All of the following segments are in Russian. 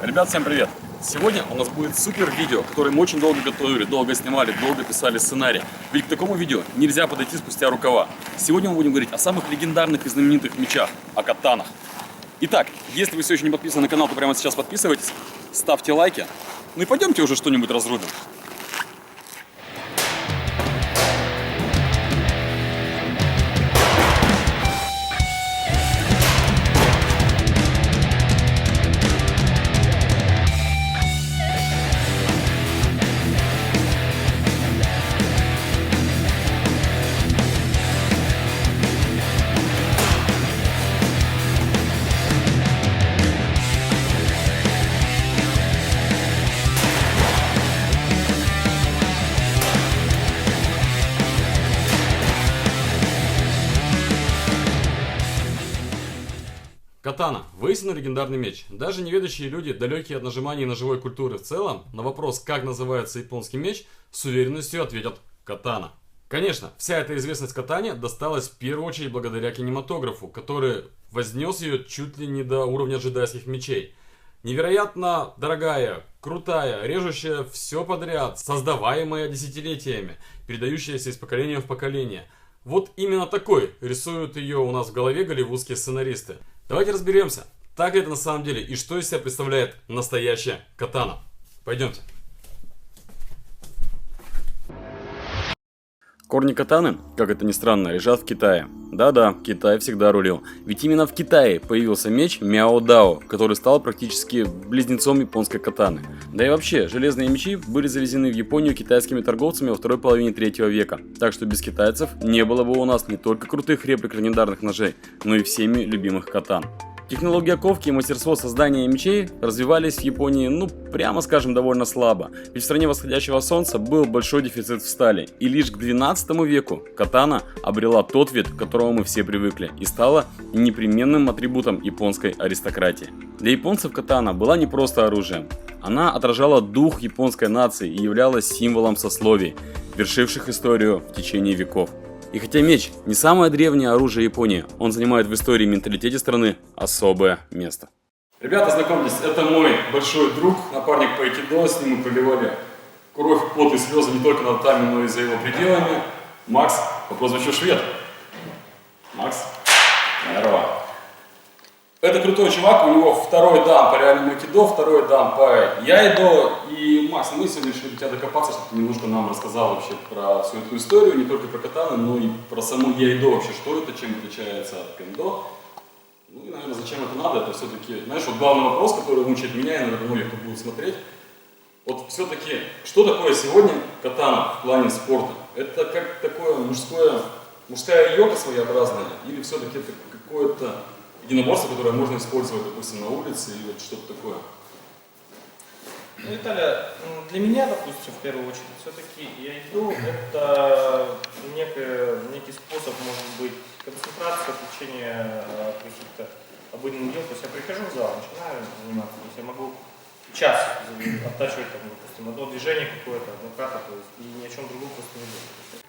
Ребят, всем привет! Сегодня у нас будет супер видео, которое мы очень долго готовили, долго снимали, долго писали сценарий. Ведь к такому видео нельзя подойти спустя рукава. Сегодня мы будем говорить о самых легендарных и знаменитых мечах, о катанах. Итак, если вы все еще не подписаны на канал, то прямо сейчас подписывайтесь, ставьте лайки. Ну и пойдемте уже что-нибудь разрубим. Катана – воистину легендарный меч. Даже неведущие люди, далекие от нажимания ножевой культуры в целом, на вопрос, как называется японский меч, с уверенностью ответят «катана». Конечно, вся эта известность катане досталась в первую очередь благодаря кинематографу, который вознес ее чуть ли не до уровня джедайских мечей. Невероятно дорогая, крутая, режущая все подряд, создаваемая десятилетиями, передающаяся из поколения в поколение. Вот именно такой рисуют ее у нас в голове голливудские сценаристы. Давайте разберемся, так ли это на самом деле и что из себя представляет настоящая катана. Пойдемте. Корни катаны, как это ни странно, лежат в Китае. Да-да, Китай всегда рулил. Ведь именно в Китае появился меч Мяо Дао, который стал практически близнецом японской катаны. Да и вообще, железные мечи были завезены в Японию китайскими торговцами во второй половине 3 века. Так что без китайцев не было бы у нас не только крутых реплик легендарных ножей, но и всеми любимых катан. Технология ковки и мастерство создания мечей развивались в Японии, прямо скажем, довольно слабо. Ведь в стране восходящего солнца был большой дефицит в стали. И лишь к 12 веку катана обрела тот вид, к которому мы все привыкли, и стала непременным атрибутом японской аристократии. Для японцев катана была не просто оружием. Она отражала дух японской нации и являлась символом сословий, вершивших историю в течение веков. И хотя меч не самое древнее оружие Японии, он занимает в истории и менталитете страны особое место. Ребята, знакомьтесь, это мой большой друг, напарник по айкидо, с ним мы проливали кровь, пот и слезы не только над нами, но и за его пределами. Макс, по прозвищу Швед. Макс, здорово. Это крутой чувак, у него второй дан по реальному айкидо, второй дан по яйдо. И, Макс, мы сегодня решили до тебя докопаться, чтобы ты немножко нам рассказал вообще про всю эту историю, не только про катаны, но и про саму яйдо вообще, что это, чем отличается от кендо. Ну и, наверное, зачем это надо, это все-таки, знаешь, вот главный вопрос, который мучает меня и, наверное, многих, кто будет смотреть. Вот все-таки, что такое сегодня катана в плане спорта? Это как такое мужская йога своеобразная, или все-таки это какое-то единоборство, которое можно использовать, допустим, на улице или вот что-то такое? Ну, Виталий, для меня, допустим, в первую очередь, все-таки яйдо это некий способ, может быть, концентрации, отвлечения от каких-то обыденных дел. То есть я прихожу в зал, начинаю заниматься, то есть я могу час оттачивать, допустим, одно движение какое-то, одно ката, то есть и ни о чем другом просто не думаю.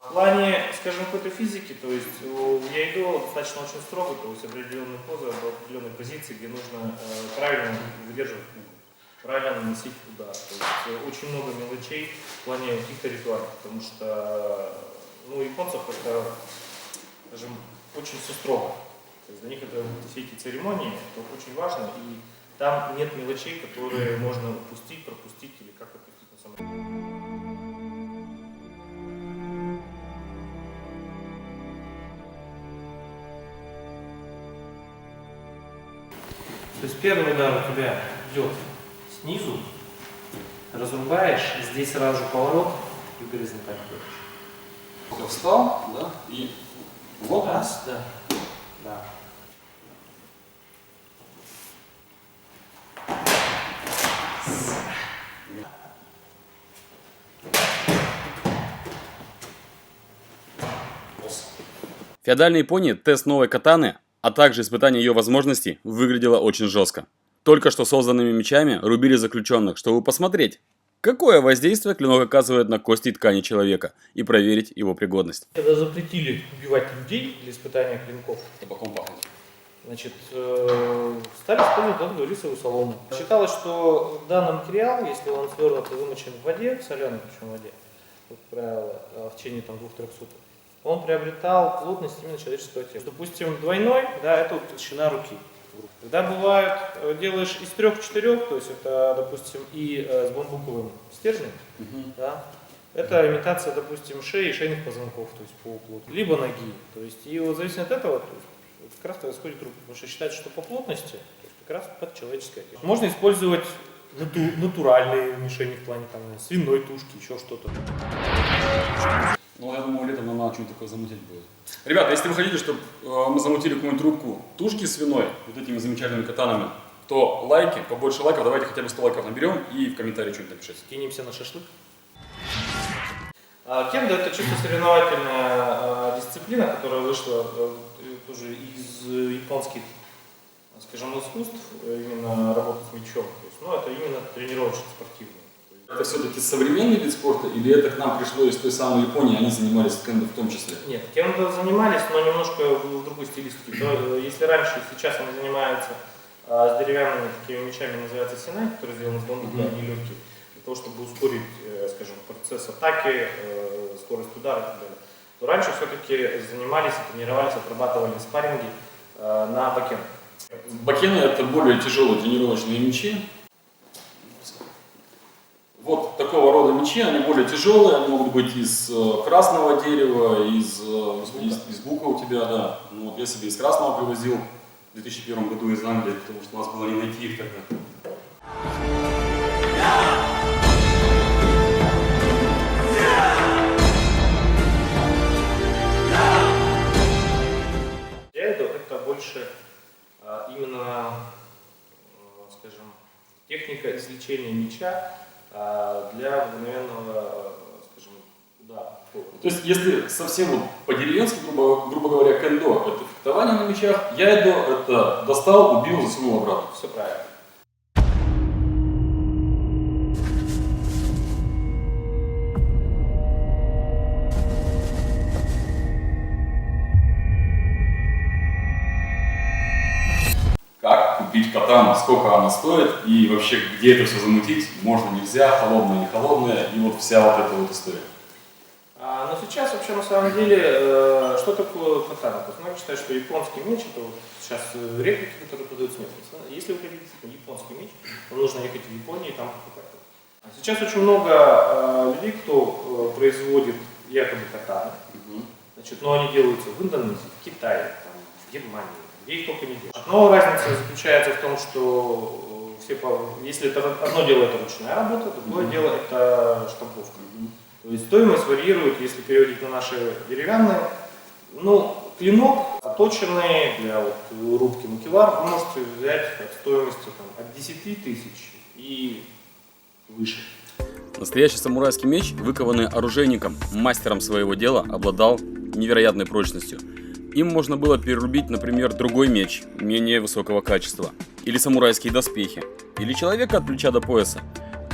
В плане, скажем, какой-то физики, то есть у яйдо достаточно очень строго, то есть определенные позы, определенные позиции, где нужно правильно выдерживать угол, правильно наносить удар. То есть очень много мелочей в плане каких-то ритуалов, потому что у японцев это, скажем, очень все строго. То есть для них это все эти церемонии, это очень важно, и там нет мелочей, которые можно упустить, пропустить или как-то пустить на самом деле. То есть первый удар у тебя идет снизу, разрубаешь, здесь сразу же поворот и горизонтально. Я встал, да, и вот раз, да. Да. В феодальной Японии тест новой катаны, а также испытание ее возможностей, выглядело очень жестко. Только что созданными мечами рубили заключенных, чтобы посмотреть, какое воздействие клинок оказывает на кости и ткани человека, и проверить его пригодность. Когда запретили убивать людей для испытания клинков, Табаком пахнет. Значит, стали использовать долго рисовую солому. Считалось, что данный материал, если он свернут и вымочен в воде, в соленой причем воде, как правило, в течение 2-3 суток, он приобретал плотность именно человеческого тела. Допустим, двойной, да, это вот толщина руки. Когда бывает, делаешь из 3-4, то есть это, допустим, и с бамбуковым стержнем, да, это имитация, допустим, шеи и шейных позвонков, то есть по уклону, либо ноги. То есть, и вот в зависимости от этого, то есть, как раз происходит рука, потому что считается, что по плотности, то есть, как раз под человеческое тело. Можно использовать натуральные мишени в плане там, свиной тушки, еще что-то. Ну, я думаю, летом нам надо что-нибудь такое замутить будет. Ребята, если вы хотите, чтобы мы замутили какую-нибудь рубку тушки свиной, вот этими замечательными катанами, то лайки, побольше лайков, давайте хотя бы 100 лайков наберем и в комментарии что-нибудь напишите. Кинемся на шашлык. Кендо — это чисто соревновательная дисциплина, которая вышла тоже из японских, скажем, искусств, именно работы с мячом. То есть, ну, это именно тренировочно-спортивный. Это все-таки современный вид спорта или это к нам пришло из той самой Японии, они занимались кендо в том числе? Нет, кендо занимались, но немножко в другой стилистике. То, если раньше и сейчас они занимаются с деревянными такими мячами, называется синай, который сделан из бамбука, они легкие, для того, чтобы ускорить, скажем, процесс атаки, скорость удара и так далее, то раньше все-таки занимались, тренировались, отрабатывали спарринги на бакен. Бакены — это более тяжелые тренировочные мячи. Вот такого рода мячи, они более тяжелые, они могут быть из красного дерева, из бука у тебя, да. Ну, вот я себе из красного привозил в 2001 году из Англии, потому что у нас было не найти их тогда. Это больше именно, скажем, техника извлечения мяча для мгновенного, скажем, удара. То есть, если совсем вот по-деревенски, грубо говоря, кендо — это фехтование на мячах, яйдо — это достал, убил, засунул обратно. Все правильно. Как купить катану, сколько она стоит и вообще где это все замутить, можно, нельзя, холодное, не холодное, и вот вся вот эта вот история. Но сейчас вообще на самом деле, что такое катана? То есть многие считают, что японский меч, это вот сейчас реплики, которые продают с местности. Если вы хотите японский меч, то нужно ехать в Японию и там покупать. Сейчас очень много людей, кто производит якобы катаны, значит, но они делаются в Индонезии, в Китае, там, в Германии, где их только не делают. Но разница заключается в том, что если это одно дело это ручная работа, другое дело это штамповка. То есть стоимость варьирует, если переводить на наши деревянные. Ну, клинок, оточенный для вот, рубки макевар, вы можете взять от стоимости от 10 тысяч и выше. Настоящий самурайский меч, выкованный оружейником, мастером своего дела, обладал невероятной прочностью. Им можно было перерубить, например, другой меч, менее высокого качества, или самурайские доспехи, или человека от плеча до пояса.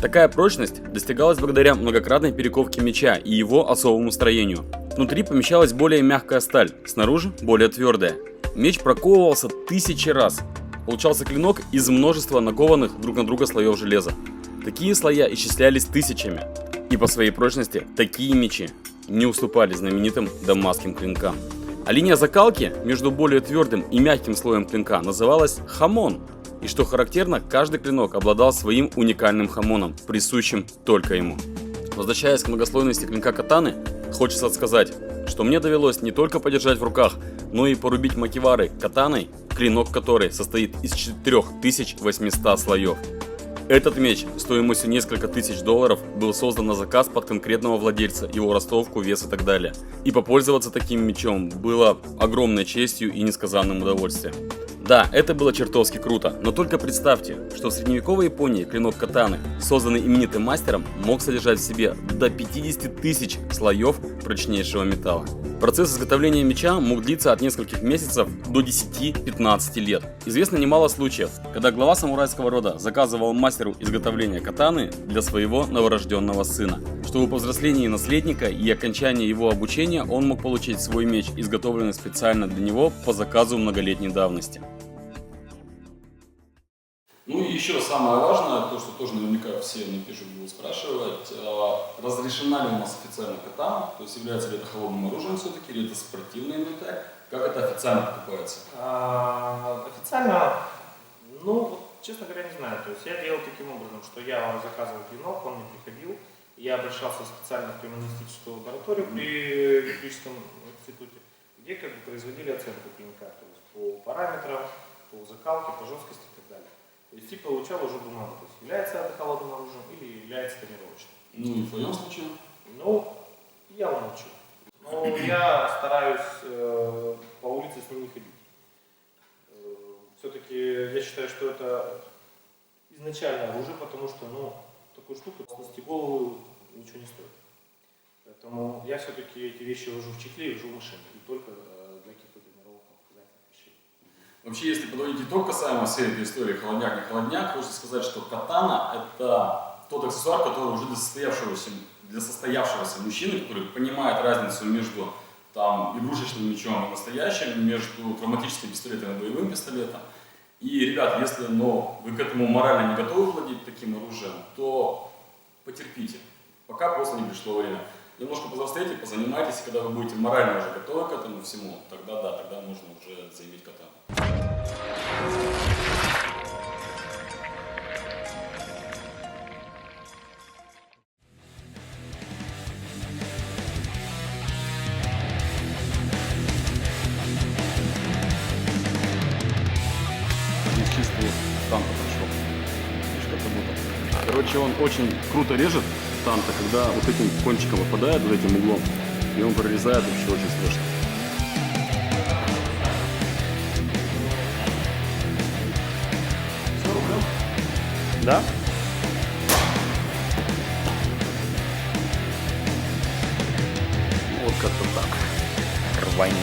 Такая прочность достигалась благодаря многократной перековке меча и его особому строению. Внутри помещалась более мягкая сталь, снаружи более твердая. Меч проковывался 1000 раз. Получался клинок из множества накованных друг на друга слоев железа. Такие слоя исчислялись тысячами. И по своей прочности такие мечи не уступали знаменитым дамасским клинкам. А линия закалки между более твердым и мягким слоем клинка называлась хамон. И что характерно, каждый клинок обладал своим уникальным хамоном, присущим только ему. Возвращаясь к многослойности клинка катаны, хочется сказать, что мне довелось не только подержать в руках, но и порубить макевары катаной, клинок которой состоит из 4800 слоев. Этот меч стоимостью несколько тысяч долларов был создан на заказ под конкретного владельца, его ростовку, вес и так далее. И попользоваться таким мечом было огромной честью и несказанным удовольствием. Да, это было чертовски круто, но только представьте, что в средневековой Японии клинок катаны, созданный именитым мастером, мог содержать в себе до 50 тысяч слоев прочнейшего металла. Процесс изготовления меча мог длиться от нескольких месяцев до 10-15 лет. Известно немало случаев, когда глава самурайского рода заказывал мастеру изготовления катаны для своего новорожденного сына, чтобы по взрослении наследника и окончании его обучения он мог получить свой меч, изготовленный специально для него по заказу многолетней давности. Ну и еще самое важное, то, что тоже наверняка все напишут, будут спрашивать, разрешена ли у нас официально катана, то есть является ли это холодным оружием все-таки, или это спортивный инвентарь, как это официально покупается? Официально, ну, вот, честно говоря, не знаю. То есть я делал таким образом, что я заказывал клинок, он мне приходил, я обращался специально в криминалистическую лабораторию при юридическом институте, где как бы производили оценку клинка, то есть по параметрам, по закалке, по жесткости и так далее. То есть и получал уже бумагу, то есть является это холодным оружием или является тренировочным. Ну и в твоем случае? Ну, я умолчу. Но я стараюсь по улице с ним не ходить. Все-таки я считаю, что это изначально оружие, потому что, ну, такую штуку снести голову ничего не стоит. Поэтому я все-таки эти вещи вожу в чехле и вожу в машине. И только для каких-то тренировок показательных вещей. Вообще, если подводить итог касаемо всей этой истории холодняк, не холодняк, хочется сказать, что катана – это тот аксессуар, который уже для состоявшегося мужчины, который понимает разницу между там, игрушечным мечом и настоящим, между травматическим пистолетом и боевым пистолетом. И, ребят, если вы к этому морально не готовы владеть таким оружием, то потерпите, пока просто не пришло время. Немножко повзрослейте, позанимайтесь, и когда вы будете морально уже готовы к этому всему, тогда да, тогда можно уже заиметь катану. Из чистого танка пришел. Видишь, как будто. Короче, он очень круто режет танка, когда вот этим кончиком выпадает, вот этим углом, и он прорезает вообще очень страшно. Да? Вот как-то так. Рвани.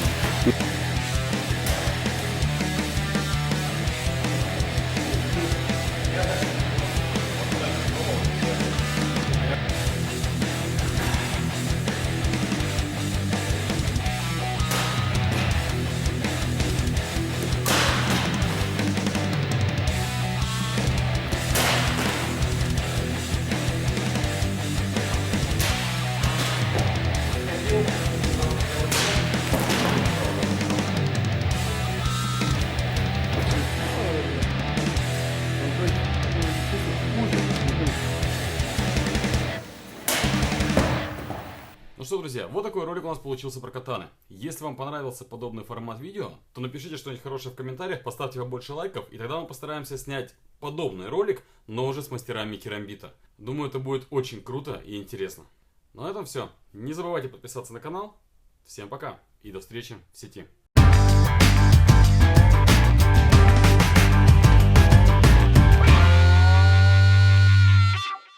Ну что, друзья, вот такой ролик у нас получился про катаны. Если вам понравился подобный формат видео, то напишите что-нибудь хорошее в комментариях, поставьте побольше лайков, и тогда мы постараемся снять подобный ролик, но уже с мастерами керамбита. Думаю, это будет очень круто и интересно. На этом все. Не забывайте подписаться на канал. Всем пока и до встречи в сети.